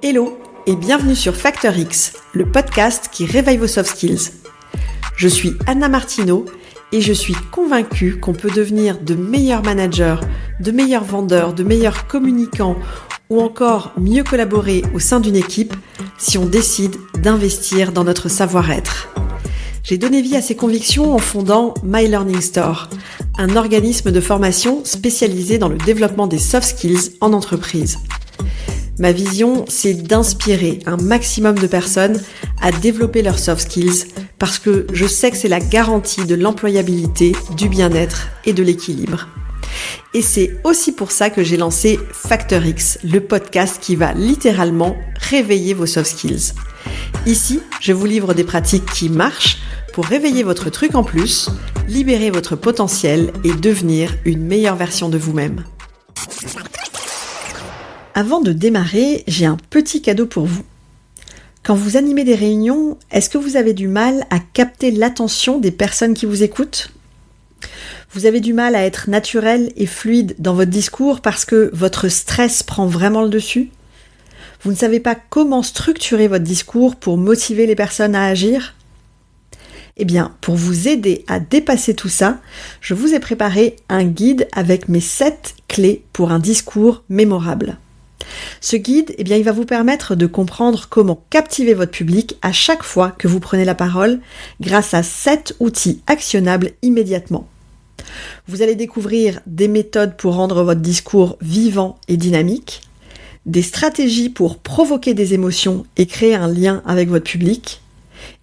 Hello et bienvenue sur Factor X, le podcast qui réveille vos soft skills. Je suis Anna Martineau et je suis convaincue qu'on peut devenir de meilleurs managers, de meilleurs vendeurs, de meilleurs communicants ou encore mieux collaborer au sein d'une équipe si on décide d'investir dans notre savoir-être. J'ai donné vie à ces convictions en fondant My Learning Store, un organisme de formation spécialisé dans le développement des soft skills en entreprise. Ma vision, c'est d'inspirer un maximum de personnes à développer leurs soft skills parce que je sais que c'est la garantie de l'employabilité, du bien-être et de l'équilibre. Et c'est aussi pour ça que j'ai lancé Factor X, le podcast qui va littéralement réveiller vos soft skills. Ici, je vous livre des pratiques qui marchent pour réveiller votre truc en plus, libérer votre potentiel et devenir une meilleure version de vous-même. Avant de démarrer, j'ai un petit cadeau pour vous. Quand vous animez des réunions, est-ce que vous avez du mal à capter l'attention des personnes qui vous écoutent ? Vous avez du mal à être naturel et fluide dans votre discours parce que votre stress prend vraiment le dessus ? Vous ne savez pas comment structurer votre discours pour motiver les personnes à agir ? Eh bien, pour vous aider à dépasser tout ça, je vous ai préparé un guide avec mes 7 clés pour un discours mémorable. Ce guide, il va vous permettre de comprendre comment captiver votre public à chaque fois que vous prenez la parole grâce à 7 outils actionnables immédiatement. Vous allez découvrir des méthodes pour rendre votre discours vivant et dynamique, des stratégies pour provoquer des émotions et créer un lien avec votre public,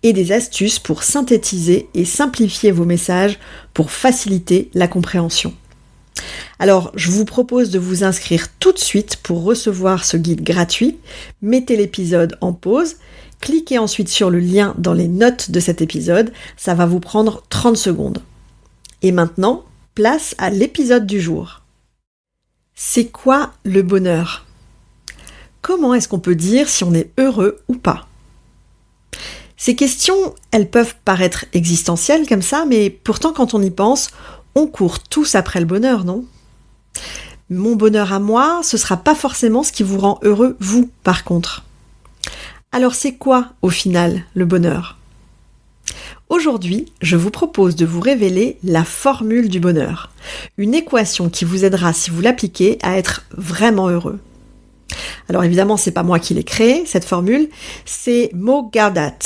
et des astuces pour synthétiser et simplifier vos messages pour faciliter la compréhension. Alors, je vous propose de vous inscrire tout de suite pour recevoir ce guide gratuit. Mettez l'épisode en pause, cliquez ensuite sur le lien dans les notes de cet épisode, ça va vous prendre 30 secondes. Et maintenant, place à l'épisode du jour. C'est quoi le bonheur ? Comment est-ce qu'on peut dire si on est heureux ou pas ? Ces questions, elles peuvent paraître existentielles comme ça, mais pourtant quand on y pense, on court tous après le bonheur, non ? Mon bonheur à moi, ce sera pas forcément ce qui vous rend heureux, vous, par contre. Alors c'est quoi, au final, le bonheur ? Aujourd'hui, je vous propose de vous révéler la formule du bonheur. Une équation qui vous aidera, si vous l'appliquez, à être vraiment heureux. Alors évidemment, c'est pas moi qui l'ai créée, cette formule, c'est Mo Gawdat.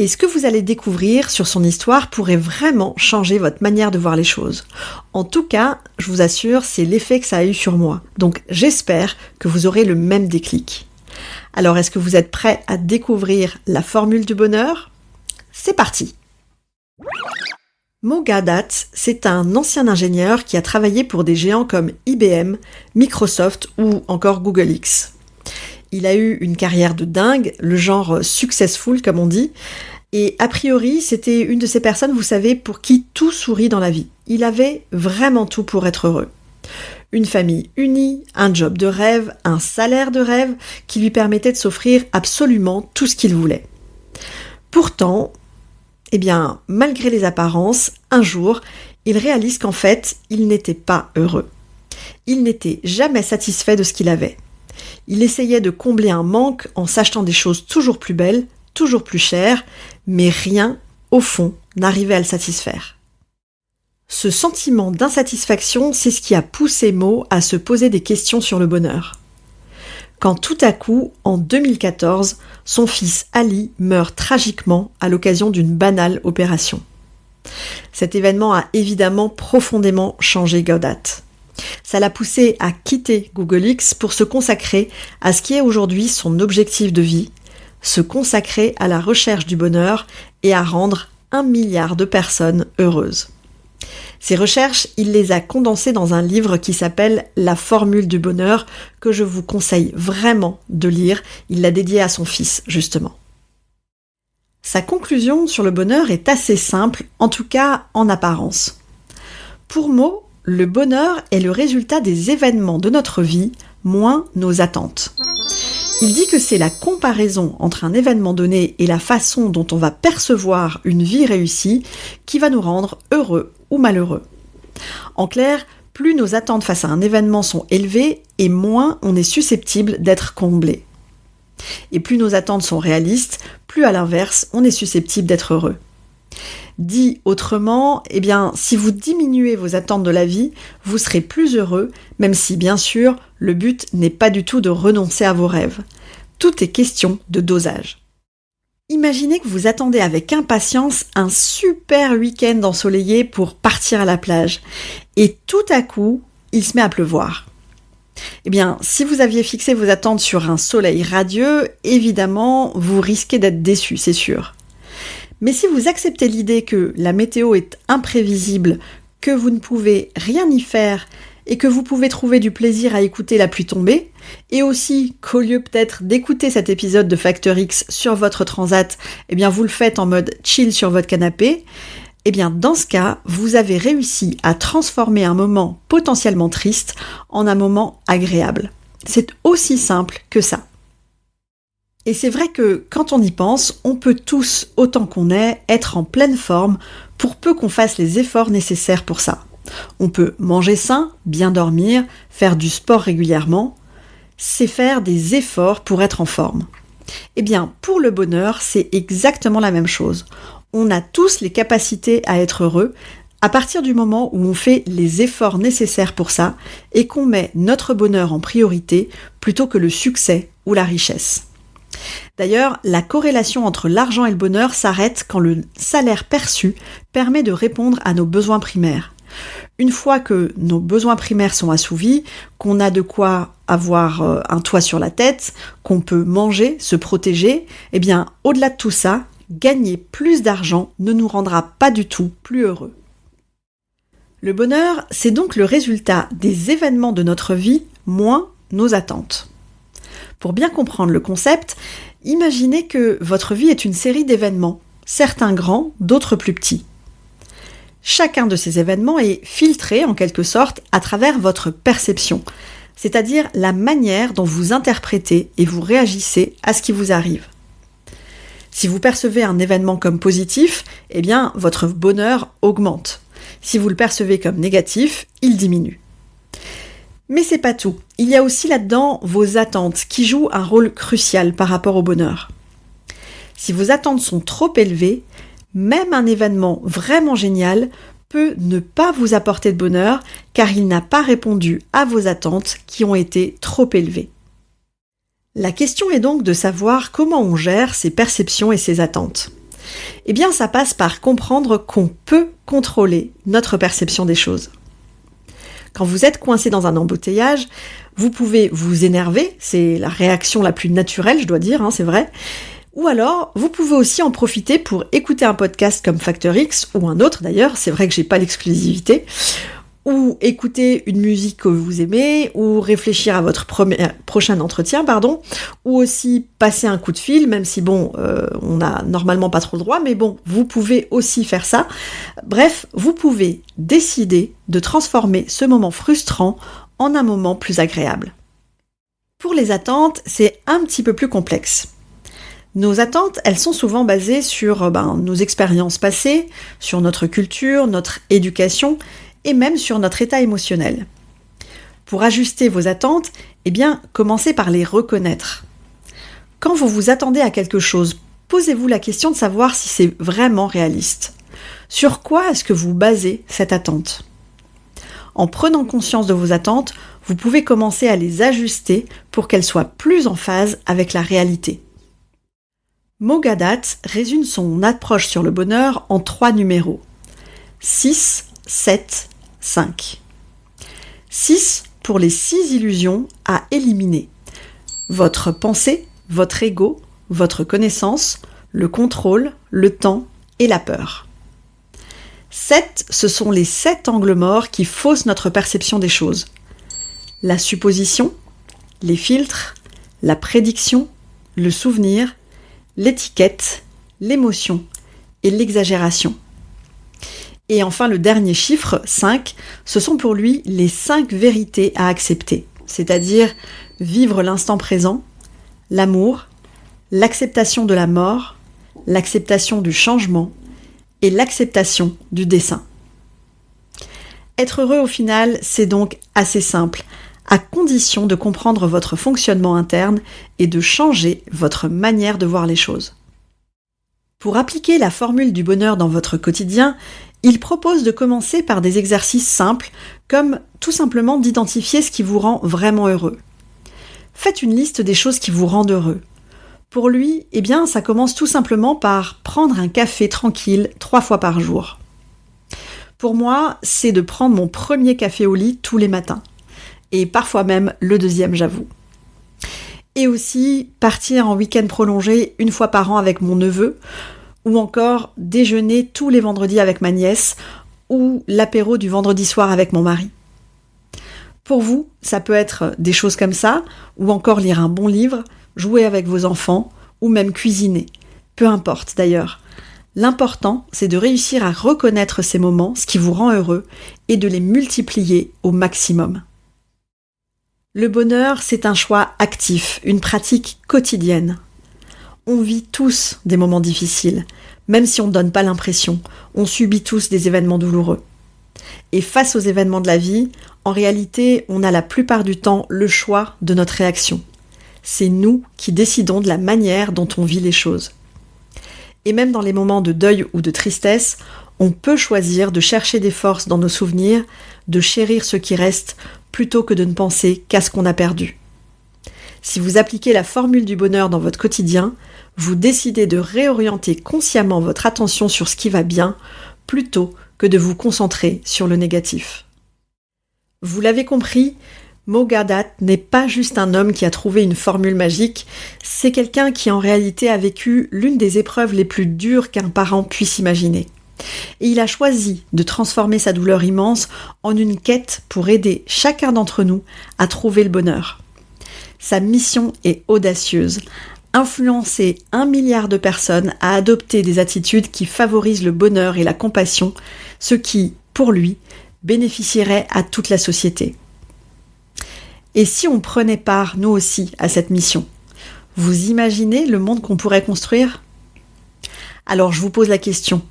Et ce que vous allez découvrir sur son histoire pourrait vraiment changer votre manière de voir les choses. En tout cas, je vous assure, c'est l'effet que ça a eu sur moi. Donc j'espère que vous aurez le même déclic. Alors est-ce que vous êtes prêts à découvrir la formule du bonheur ? C'est parti ! Mo Gawdat, c'est un ancien ingénieur qui a travaillé pour des géants comme IBM, Microsoft ou encore Google X. Il a eu une carrière de dingue, le genre successful comme on dit, et a priori c'était une de ces personnes, vous savez, pour qui tout sourit dans la vie. Il avait vraiment tout pour être heureux. Une famille unie, un job de rêve, un salaire de rêve qui lui permettait de s'offrir absolument tout ce qu'il voulait. Pourtant, malgré les apparences, un jour, il réalise qu'en fait, il n'était pas heureux. Il n'était jamais satisfait de ce qu'il avait. Il essayait de combler un manque en s'achetant des choses toujours plus belles, toujours plus chères, mais rien, au fond, n'arrivait à le satisfaire. Ce sentiment d'insatisfaction, c'est ce qui a poussé Mo à se poser des questions sur le bonheur. Quand tout à coup, en 2014, son fils Ali meurt tragiquement à l'occasion d'une banale opération. Cet événement a évidemment profondément changé Gawdat. Ça l'a poussé à quitter Google X pour se consacrer à ce qui est aujourd'hui son objectif de vie, se consacrer à la recherche du bonheur et à rendre 1 milliard de personnes heureuses. Ces recherches, il les a condensées dans un livre qui s'appelle « La formule du bonheur » que je vous conseille vraiment de lire. Il l'a dédié à son fils, justement. Sa conclusion sur le bonheur est assez simple, en tout cas en apparence. Pour Mo, le bonheur est le résultat des événements de notre vie, moins nos attentes. Il dit que c'est la comparaison entre un événement donné et la façon dont on va percevoir une vie réussie qui va nous rendre heureux ou malheureux. En clair, plus nos attentes face à un événement sont élevées et moins on est susceptible d'être comblé. Et plus nos attentes sont réalistes, plus à l'inverse, on est susceptible d'être heureux. Dit autrement, si vous diminuez vos attentes de la vie, vous serez plus heureux, même si bien sûr, le but n'est pas du tout de renoncer à vos rêves. Tout est question de dosage. Imaginez que vous attendez avec impatience un super week-end ensoleillé pour partir à la plage. Et tout à coup, il se met à pleuvoir. Si vous aviez fixé vos attentes sur un soleil radieux, évidemment, vous risquez d'être déçu, c'est sûr. Mais si vous acceptez l'idée que la météo est imprévisible, que vous ne pouvez rien y faire et que vous pouvez trouver du plaisir à écouter la pluie tomber, et aussi qu'au lieu peut-être d'écouter cet épisode de Facteur X sur votre transat, vous le faites en mode chill sur votre canapé, dans ce cas, vous avez réussi à transformer un moment potentiellement triste en un moment agréable. C'est aussi simple que ça. Et c'est vrai que quand on y pense, on peut tous, autant qu'on est, être en pleine forme pour peu qu'on fasse les efforts nécessaires pour ça. On peut manger sain, bien dormir, faire du sport régulièrement. C'est faire des efforts pour être en forme. Pour le bonheur, c'est exactement la même chose. On a tous les capacités à être heureux à partir du moment où on fait les efforts nécessaires pour ça et qu'on met notre bonheur en priorité plutôt que le succès ou la richesse. D'ailleurs, la corrélation entre l'argent et le bonheur s'arrête quand le salaire perçu permet de répondre à nos besoins primaires. Une fois que nos besoins primaires sont assouvis, qu'on a de quoi avoir un toit sur la tête, qu'on peut manger, se protéger, au-delà de tout ça, gagner plus d'argent ne nous rendra pas du tout plus heureux. Le bonheur, c'est donc le résultat des événements de notre vie moins nos attentes. Pour bien comprendre le concept, imaginez que votre vie est une série d'événements, certains grands, d'autres plus petits. Chacun de ces événements est filtré en quelque sorte à travers votre perception, c'est-à-dire la manière dont vous interprétez et vous réagissez à ce qui vous arrive. Si vous percevez un événement comme positif, votre bonheur augmente. Si vous le percevez comme négatif, il diminue. Mais c'est pas tout. Il y a aussi là-dedans vos attentes qui jouent un rôle crucial par rapport au bonheur. Si vos attentes sont trop élevées, même un événement vraiment génial peut ne pas vous apporter de bonheur car il n'a pas répondu à vos attentes qui ont été trop élevées. La question est donc de savoir comment on gère ses perceptions et ses attentes. Ça passe par comprendre qu'on peut contrôler notre perception des choses. Quand vous êtes coincé dans un embouteillage, vous pouvez vous énerver, c'est la réaction la plus naturelle, je dois dire, c'est vrai. Ou alors, vous pouvez aussi en profiter pour écouter un podcast comme Facteur X, ou un autre d'ailleurs, c'est vrai que j'ai pas l'exclusivité, ou écouter une musique que vous aimez, ou réfléchir à votre prochain entretien, ou aussi passer un coup de fil, même si on n'a normalement pas trop le droit, mais vous pouvez aussi faire ça. Bref, vous pouvez décider de transformer ce moment frustrant en un moment plus agréable. Pour les attentes, c'est un petit peu plus complexe. Nos attentes, elles sont souvent basées sur nos expériences passées, sur notre culture, notre éducation, et même sur notre état émotionnel. Pour ajuster vos attentes, commencez par les reconnaître. Quand vous vous attendez à quelque chose, posez-vous la question de savoir si c'est vraiment réaliste. Sur quoi est-ce que vous basez cette attente ? En prenant conscience de vos attentes, vous pouvez commencer à les ajuster pour qu'elles soient plus en phase avec la réalité. Mogadat résume son approche sur le bonheur en 3 numéros. 6, 7, 5. 6 pour les 6 illusions à éliminer. Votre pensée, votre ego, votre connaissance, le contrôle, le temps et la peur. 7, ce sont les 7 angles morts qui faussent notre perception des choses. La supposition, les filtres, la prédiction, le souvenir, l'étiquette, l'émotion et l'exagération. Et enfin, le dernier chiffre, 5, ce sont pour lui les 5 vérités à accepter, c'est-à-dire vivre l'instant présent, l'amour, l'acceptation de la mort, l'acceptation du changement et l'acceptation du dessin. Être heureux au final, c'est donc assez simple. à condition de comprendre votre fonctionnement interne et de changer votre manière de voir les choses. Pour appliquer la formule du bonheur dans votre quotidien, il propose de commencer par des exercices simples, comme tout simplement d'identifier ce qui vous rend vraiment heureux. Faites une liste des choses qui vous rendent heureux. Pour lui, ça commence tout simplement par prendre un café tranquille 3 fois par jour. Pour moi, c'est de prendre mon premier café au lit tous les matins. Et parfois même le deuxième, j'avoue. Et aussi partir en week-end prolongé 1 fois par an avec mon neveu, ou encore déjeuner tous les vendredis avec ma nièce, ou l'apéro du vendredi soir avec mon mari. Pour vous, ça peut être des choses comme ça, ou encore lire un bon livre, jouer avec vos enfants, ou même cuisiner. Peu importe d'ailleurs. L'important, c'est de réussir à reconnaître ces moments, ce qui vous rend heureux, et de les multiplier au maximum. Le bonheur, c'est un choix actif, une pratique quotidienne. On vit tous des moments difficiles, même si on ne donne pas l'impression. On subit tous des événements douloureux. Et face aux événements de la vie, en réalité, on a la plupart du temps le choix de notre réaction. C'est nous qui décidons de la manière dont on vit les choses. Et même dans les moments de deuil ou de tristesse, on peut choisir de chercher des forces dans nos souvenirs, de chérir ce qui reste, plutôt que de ne penser qu'à ce qu'on a perdu. Si vous appliquez la formule du bonheur dans votre quotidien, vous décidez de réorienter consciemment votre attention sur ce qui va bien, plutôt que de vous concentrer sur le négatif. Vous l'avez compris, Moghaddad n'est pas juste un homme qui a trouvé une formule magique, c'est quelqu'un qui en réalité a vécu l'une des épreuves les plus dures qu'un parent puisse imaginer. Et il a choisi de transformer sa douleur immense en une quête pour aider chacun d'entre nous à trouver le bonheur. Sa mission est audacieuse, influencer 1 milliard de personnes à adopter des attitudes qui favorisent le bonheur et la compassion, ce qui, pour lui, bénéficierait à toute la société. Et si on prenait part, nous aussi, à cette mission, vous imaginez le monde qu'on pourrait construire ? Alors je vous pose la question.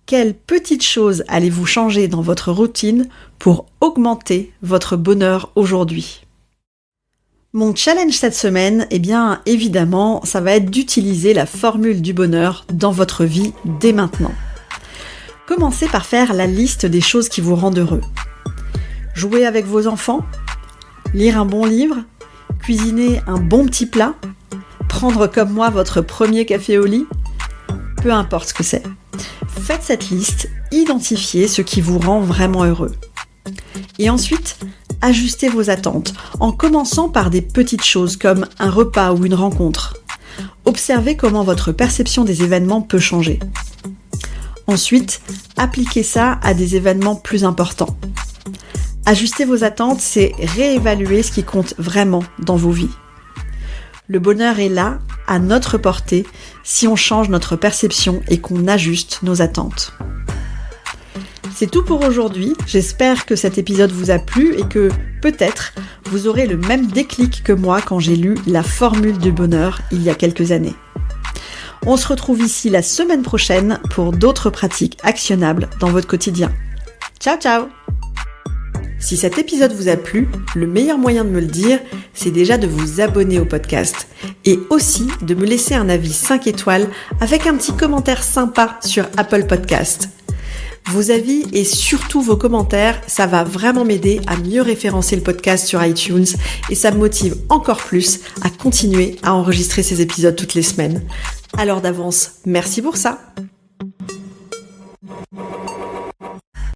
Quelles petites choses allez-vous changer dans votre routine pour augmenter votre bonheur aujourd'hui ? Mon challenge cette semaine, évidemment, ça va être d'utiliser la formule du bonheur dans votre vie dès maintenant. Commencez par faire la liste des choses qui vous rendent heureux. Jouer avec vos enfants, lire un bon livre, cuisiner un bon petit plat, prendre comme moi votre premier café au lit, peu importe ce que c'est. Faites cette liste, identifiez ce qui vous rend vraiment heureux. Et ensuite, ajustez vos attentes en commençant par des petites choses comme un repas ou une rencontre. Observez comment votre perception des événements peut changer. Ensuite, appliquez ça à des événements plus importants. Ajuster vos attentes, c'est réévaluer ce qui compte vraiment dans vos vies. Le bonheur est là, à notre portée, si on change notre perception et qu'on ajuste nos attentes. C'est tout pour aujourd'hui, j'espère que cet épisode vous a plu et que, peut-être, vous aurez le même déclic que moi quand j'ai lu la formule du bonheur il y a quelques années. On se retrouve ici la semaine prochaine pour d'autres pratiques actionnables dans votre quotidien. Ciao ciao! Si cet épisode vous a plu, le meilleur moyen de me le dire, c'est déjà de vous abonner au podcast et aussi de me laisser un avis 5 étoiles avec un petit commentaire sympa sur Apple Podcast. Vos avis et surtout vos commentaires, ça va vraiment m'aider à mieux référencer le podcast sur iTunes et ça me motive encore plus à continuer à enregistrer ces épisodes toutes les semaines. Alors d'avance, merci pour ça!